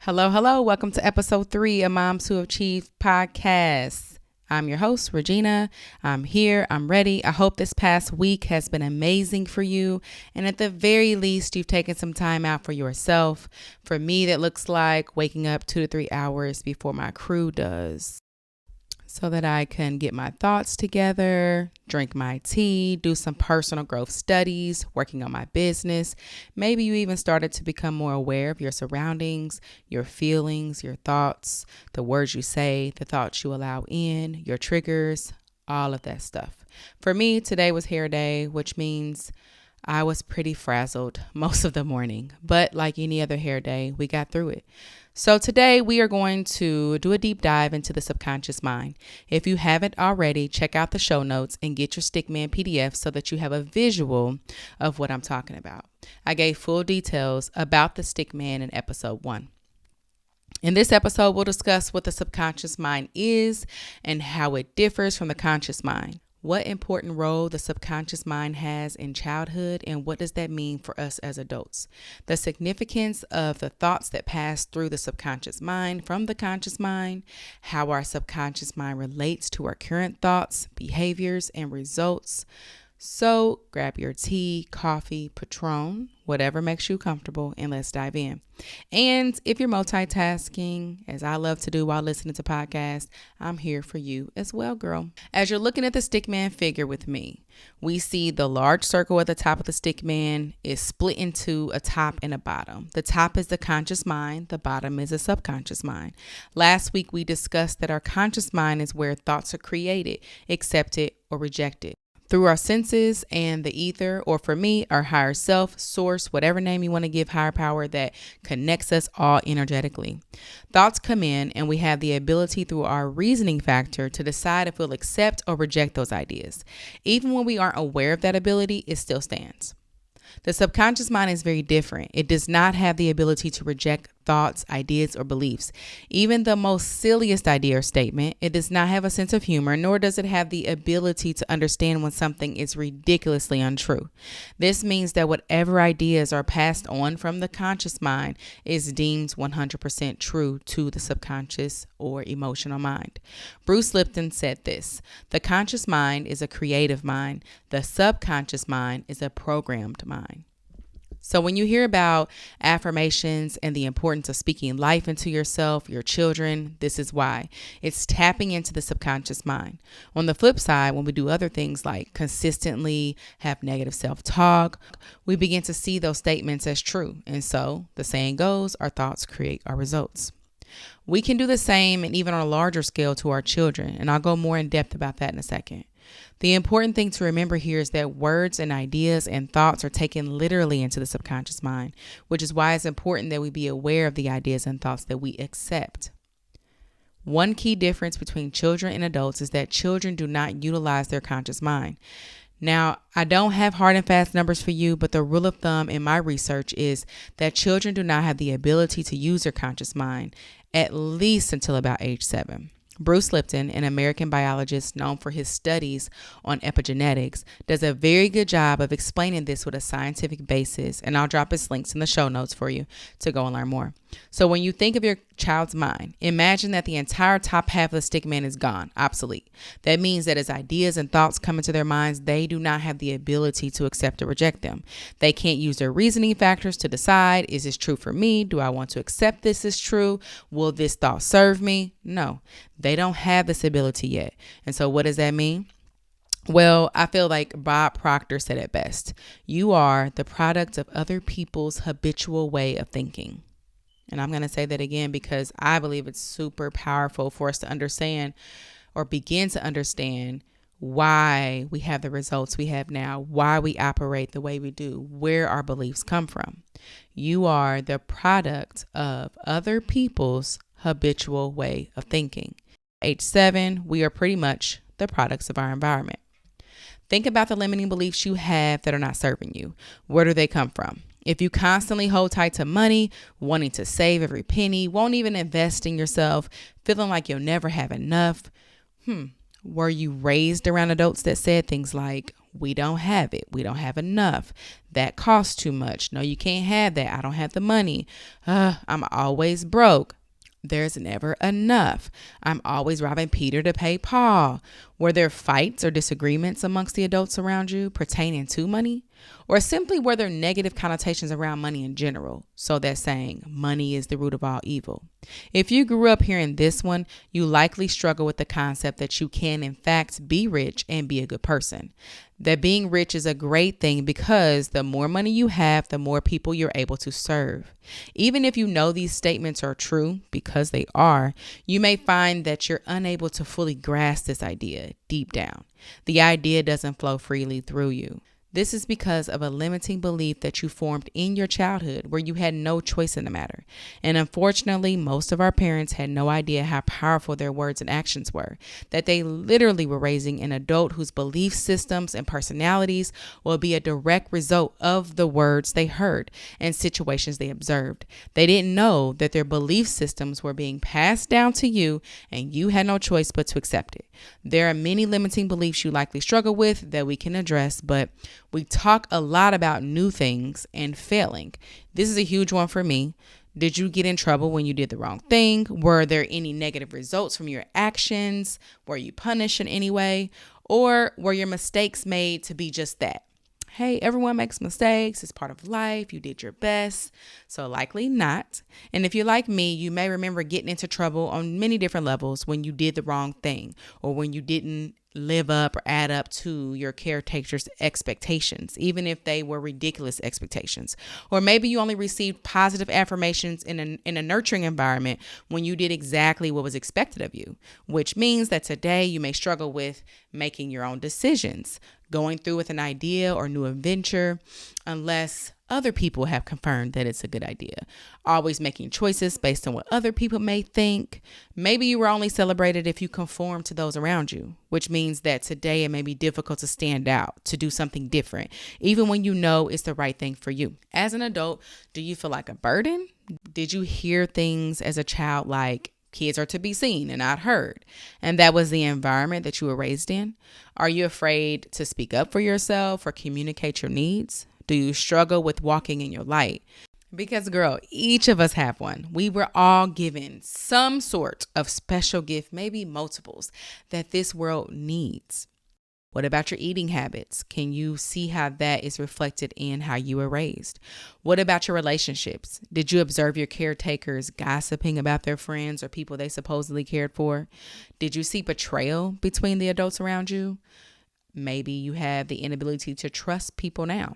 Hello, hello. Welcome to episode 3 of Moms Who Achieve podcast. I'm your host, Regina. I'm here. I'm ready. I hope this past week has been amazing for you. And at the very least, you've taken some time out for yourself. For me, that looks like waking up 2 to 3 hours before my crew does, so that I can get my thoughts together, drink my tea, do some personal growth studies, working on my business. Maybe you even started to become more aware of your surroundings, your feelings, your thoughts, the words you say, the thoughts you allow in, your triggers, all of that stuff. For me, today was hair day, which means I was pretty frazzled most of the morning, but like any other hair day, we got through it. So today we are going to do a deep dive into the subconscious mind. If you haven't already, check out the show notes and get your Stickman PDF so that you have a visual of what I'm talking about. I gave full details about the Stickman in episode 1. In this episode, we'll discuss what the subconscious mind is and how it differs from the conscious mind. What important role the subconscious mind has in childhood, and what does that mean for us as adults? The significance of the thoughts that pass through the subconscious mind from the conscious mind, how our subconscious mind relates to our current thoughts, behaviors, and results. So grab your tea, coffee, Patron, whatever makes you comfortable, and let's dive in. And if you're multitasking, as I love to do while listening to podcasts, I'm here for you as well, girl. As you're looking at the Stickman figure with me, we see the large circle at the top of the Stickman is split into a top and a bottom. The top is the conscious mind. The bottom is a subconscious mind. Last week, we discussed that our conscious mind is where thoughts are created, accepted, or rejected through our senses and the ether, or for me, our higher self, source, whatever name you want to give higher power that connects us all energetically. Thoughts come in and we have the ability through our reasoning factor to decide if we'll accept or reject those ideas. Even when we aren't aware of that ability, it still stands. The subconscious mind is very different. It does not have the ability to reject thoughts, ideas, or beliefs. Even the most silliest idea or statement, it does not have a sense of humor, nor does it have the ability to understand when something is ridiculously untrue. This means that whatever ideas are passed on from the conscious mind is deemed 100% true to the subconscious or emotional mind. Bruce Lipton said this: "The conscious mind is a creative mind. The subconscious mind is a programmed mind." So when you hear about affirmations and the importance of speaking life into yourself, your children, this is why. It's tapping into the subconscious mind. On the flip side, when we do other things like consistently have negative self-talk, we begin to see those statements as true. And so the saying goes, our thoughts create our results. We can do the same and even on a larger scale to our children. And I'll go more in depth about that in a second. The important thing to remember here is that words and ideas and thoughts are taken literally into the subconscious mind, which is why it's important that we be aware of the ideas and thoughts that we accept. One key difference between children and adults is that children do not utilize their conscious mind. Now, I don't have hard and fast numbers for you, but the rule of thumb in my research is that children do not have the ability to use their conscious mind, at least until about age 7. Bruce Lipton, an American biologist known for his studies on epigenetics, does a very good job of explaining this with a scientific basis, and I'll drop his links in the show notes for you to go and learn more. So when you think of your child's mind, imagine that the entire top half of the Stickman is gone, obsolete. That means that as ideas and thoughts come into their minds, they do not have the ability to accept or reject them. They can't use their reasoning factors to decide, is this true for me? Do I want to accept this as true? Will this thought serve me? No, they don't have this ability yet. And so what does that mean? Well, I feel like Bob Proctor said it best. You are the product of other people's habitual way of thinking. And I'm going to say that again because I believe it's super powerful for us to understand or begin to understand why we have the results we have now, why we operate the way we do, where our beliefs come from. You are the product of other people's habitual way of thinking. Age 7, we are pretty much the products of our environment. Think about the limiting beliefs you have that are not serving you. Where do they come from? If you constantly hold tight to money, wanting to save every penny, won't even invest in yourself, feeling like you'll never have enough, Were you raised around adults that said things like, we don't have it, we don't have enough, that costs too much, no, you can't have that, I don't have the money, I'm always broke, there's never enough, I'm always robbing Peter to pay Paul? Were there fights or disagreements amongst the adults around you pertaining to money? Or simply were there negative connotations around money in general? So that saying, money is the root of all evil. If you grew up hearing this one, you likely struggle with the concept that you can in fact be rich and be a good person. That being rich is a great thing because the more money you have, the more people you're able to serve. Even if you know these statements are true, because they are, you may find that you're unable to fully grasp this idea deep down. The idea doesn't flow freely through you. This is because of a limiting belief that you formed in your childhood where you had no choice in the matter. And unfortunately, most of our parents had no idea how powerful their words and actions were, that they literally were raising an adult whose belief systems and personalities will be a direct result of the words they heard and situations they observed. They didn't know that their belief systems were being passed down to you and you had no choice but to accept it. There are many limiting beliefs you likely struggle with that we can address, but we talk a lot about new things and failing. This is a huge one for me. Did you get in trouble when you did the wrong thing? Were there any negative results from your actions? Were you punished in any way? Or were your mistakes made to be just that? Hey, everyone makes mistakes. It's part of life. You did your best. So likely not. And if you're like me, you may remember getting into trouble on many different levels when you did the wrong thing or when you didn't live up or add up to your caretaker's expectations, even if they were ridiculous expectations. Or maybe you only received positive affirmations in a nurturing environment when you did exactly what was expected of you, which means that today you may struggle with making your own decisions, going through with an idea or new adventure, unless other people have confirmed that it's a good idea. Always making choices based on what other people may think. Maybe you were only celebrated if you conform to those around you, which means that today it may be difficult to stand out, to do something different, even when you know it's the right thing for you. As an adult, do you feel like a burden? Did you hear things as a child like, kids are to be seen and not heard, and that was the environment that you were raised in? Are you afraid to speak up for yourself or communicate your needs? Do you struggle with walking in your light? Because girl, each of us have one. We were all given some sort of special gift, maybe multiples, that this world needs. What about your eating habits? Can you see how that is reflected in how you were raised? What about your relationships? Did you observe your caretakers gossiping about their friends or people they supposedly cared for? Did you see betrayal between the adults around you? Maybe you have the inability to trust people now.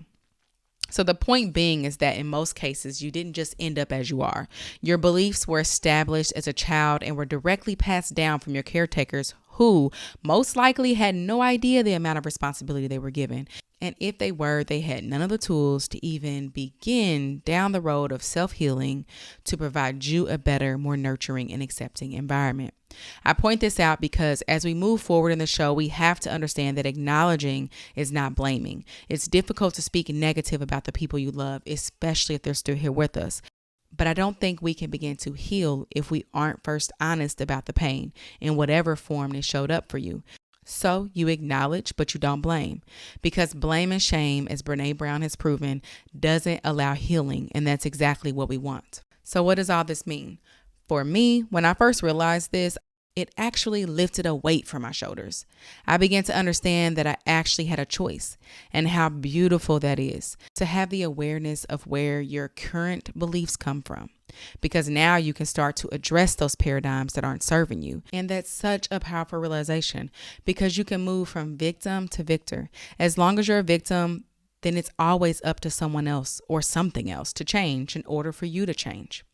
So the point being is that in most cases, you didn't just end up as you are. Your beliefs were established as a child and were directly passed down from your caretakers who most likely had no idea the amount of responsibility they were given. And if they were, they had none of the tools to even begin down the road of self-healing to provide you a better, more nurturing and accepting environment. I point this out because as we move forward in the show, we have to understand that acknowledging is not blaming. It's difficult to speak negative about the people you love, especially if they're still here with us. But I don't think we can begin to heal if we aren't first honest about the pain in whatever form it showed up for you. So you acknowledge, but you don't blame, because blame and shame, as Brene Brown has proven, doesn't allow healing. And that's exactly what we want. So what does all this mean? For me, when I first realized this, it actually lifted a weight from my shoulders. I began to understand that I actually had a choice, and how beautiful that is to have the awareness of where your current beliefs come from. Because now you can start to address those paradigms that aren't serving you. And that's such a powerful realization, because you can move from victim to victor. As long as you're a victim, then it's always up to someone else or something else to change in order for you to change.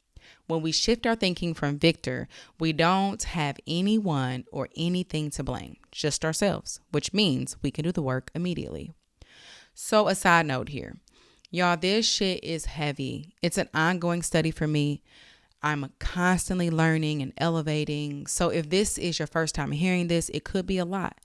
When we shift our thinking from victor, we don't have anyone or anything to blame, just ourselves, which means we can do the work immediately. So a side note here. Y'all, this shit is heavy. It's an ongoing study for me. I'm constantly learning and elevating. So if this is your first time hearing this, it could be a lot.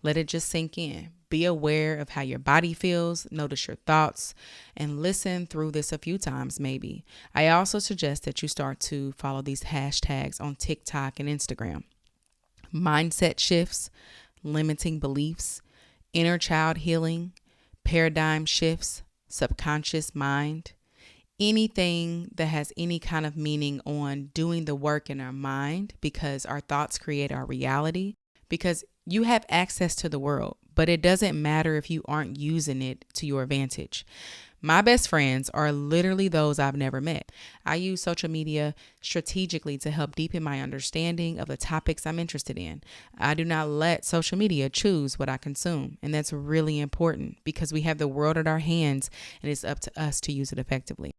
Let it just sink in. Be aware of how your body feels. Notice your thoughts and listen through this a few times, maybe. I also suggest that you start to follow these hashtags on TikTok and Instagram. Mindset shifts, limiting beliefs, inner child healing, paradigm shifts, subconscious mind, anything that has any kind of meaning on doing the work in our mind, because our thoughts create our reality, because you have access to the world, but it doesn't matter if you aren't using it to your advantage. My best friends are literally those I've never met. I use social media strategically to help deepen my understanding of the topics I'm interested in. I do not let social media choose what I consume. And that's really important because we have the world at our hands and it's up to us to use it effectively.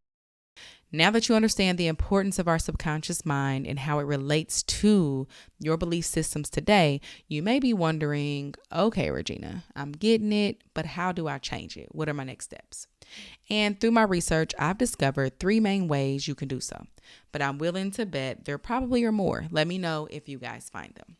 Now that you understand the importance of our subconscious mind and how it relates to your belief systems today, you may be wondering, okay, Regina, I'm getting it, but how do I change it? What are my next steps? And through my research, I've discovered 3 main ways you can do so, but I'm willing to bet there probably are more. Let me know if you guys find them.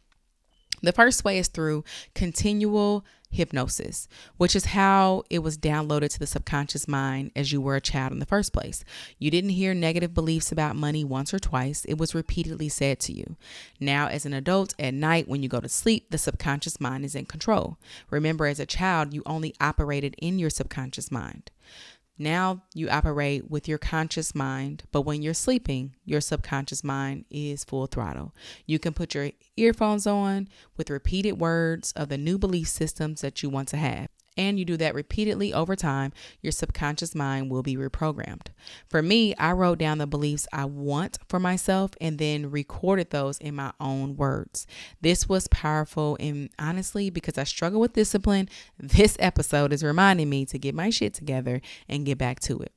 The first way is through continual hypnosis, which is how it was downloaded to the subconscious mind as you were a child in the first place. You didn't hear negative beliefs about money once or twice. It was repeatedly said to you. Now, as an adult, at night when you go to sleep, the subconscious mind is in control. Remember, as a child, you only operated in your subconscious mind. Now you operate with your conscious mind, but when you're sleeping, your subconscious mind is full throttle. You can put your earphones on with repeated words of the new belief systems that you want to have. And you do that repeatedly over time, your subconscious mind will be reprogrammed. For me, I wrote down the beliefs I want for myself and then recorded those in my own words. This was powerful, and honestly, because I struggle with discipline, this episode is reminding me to get my shit together and get back to it.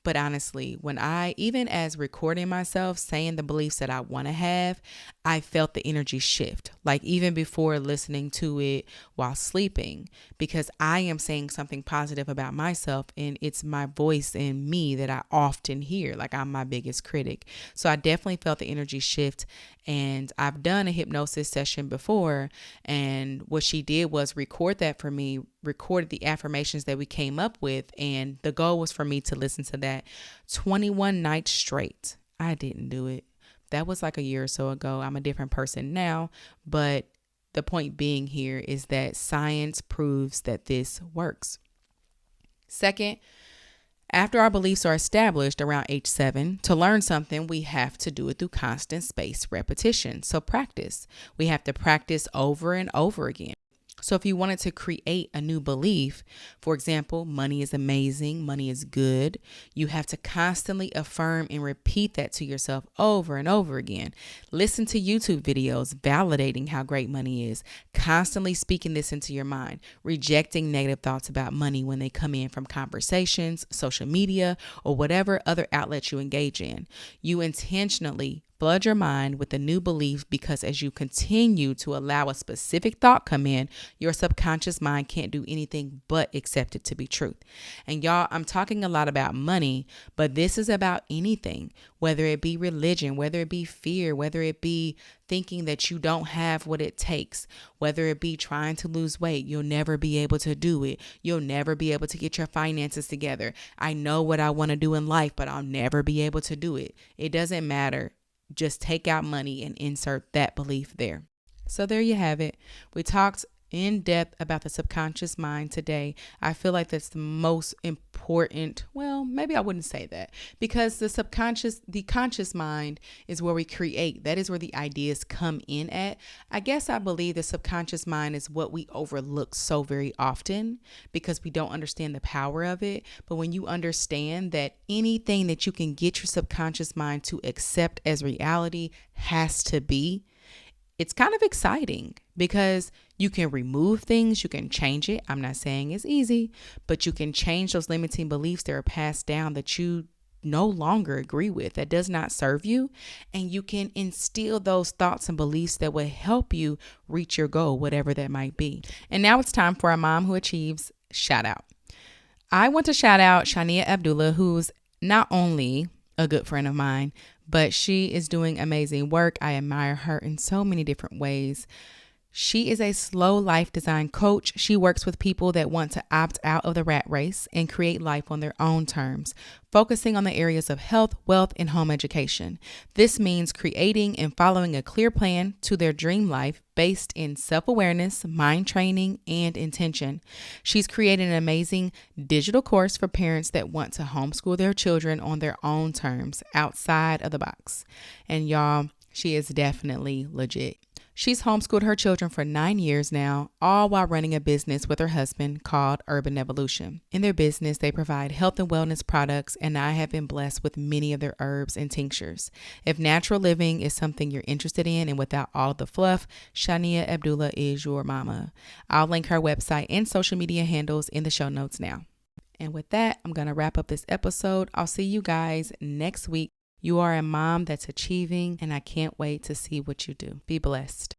But honestly, when even as recording myself, saying the beliefs that I want to have, I felt the energy shift, like even before listening to it while sleeping, because I am saying something positive about myself and it's my voice and me that I often hear, like I'm my biggest critic. So I definitely felt the energy shift, and I've done a hypnosis session before, and what she did was record that for me, recorded the affirmations that we came up with, and the goal was for me to listen to that 21 nights straight. I didn't do it. That was like a year or so ago. I'm a different person now, but the point being here is that science proves that this works. Second, after our beliefs are established around age 7, to learn something, we have to do it through constant spaced repetition. So practice. We have to practice over and over again. So if you wanted to create a new belief, for example, money is amazing, money is good, you have to constantly affirm and repeat that to yourself over and over again. Listen to YouTube videos validating how great money is, constantly speaking this into your mind, rejecting negative thoughts about money when they come in from conversations, social media, or whatever other outlets you engage in. You intentionally flood your mind with a new belief, because as you continue to allow a specific thought come in, your subconscious mind can't do anything but accept it to be truth. And y'all, I'm talking a lot about money, but this is about anything, whether it be religion, whether it be fear, whether it be thinking that you don't have what it takes, whether it be trying to lose weight, you'll never be able to do it. You'll never be able to get your finances together. I know what I want to do in life, but I'll never be able to do it. It doesn't matter. Just take out money and insert that belief there. So there you have it. We talked in depth about the subconscious mind today. I feel like that's the most important. Well, maybe I wouldn't say that, because the conscious mind is where we create. That is where the ideas come in at. I guess I believe the subconscious mind is what we overlook so very often because we don't understand the power of it. But when you understand that anything that you can get your subconscious mind to accept as reality has to be, it's kind of exciting because you can remove things, you can change it. I'm not saying it's easy, but you can change those limiting beliefs that are passed down that you no longer agree with, that does not serve you. And you can instill those thoughts and beliefs that will help you reach your goal, whatever that might be. And now it's time for our Mom Who Achieves shout out. I want to shout out Shania Abdullah, who's not only a good friend of mine, but she is doing amazing work. I admire her in so many different ways. She is a slow life design coach. She works with people that want to opt out of the rat race and create life on their own terms, focusing on the areas of health, wealth, and home education. This means creating and following a clear plan to their dream life based in self-awareness, mind training, and intention. She's created an amazing digital course for parents that want to homeschool their children on their own terms, outside of the box. And y'all, she is definitely legit. She's homeschooled her children for 9 years now, all while running a business with her husband called Urban Evolution. In their business, they provide health and wellness products, and I have been blessed with many of their herbs and tinctures. If natural living is something you're interested in and without all of the fluff, Shania Abdullah is your mama. I'll link her website and social media handles in the show notes now. And with that, I'm going to wrap up this episode. I'll see you guys next week. You are a mom that's achieving, and I can't wait to see what you do. Be blessed.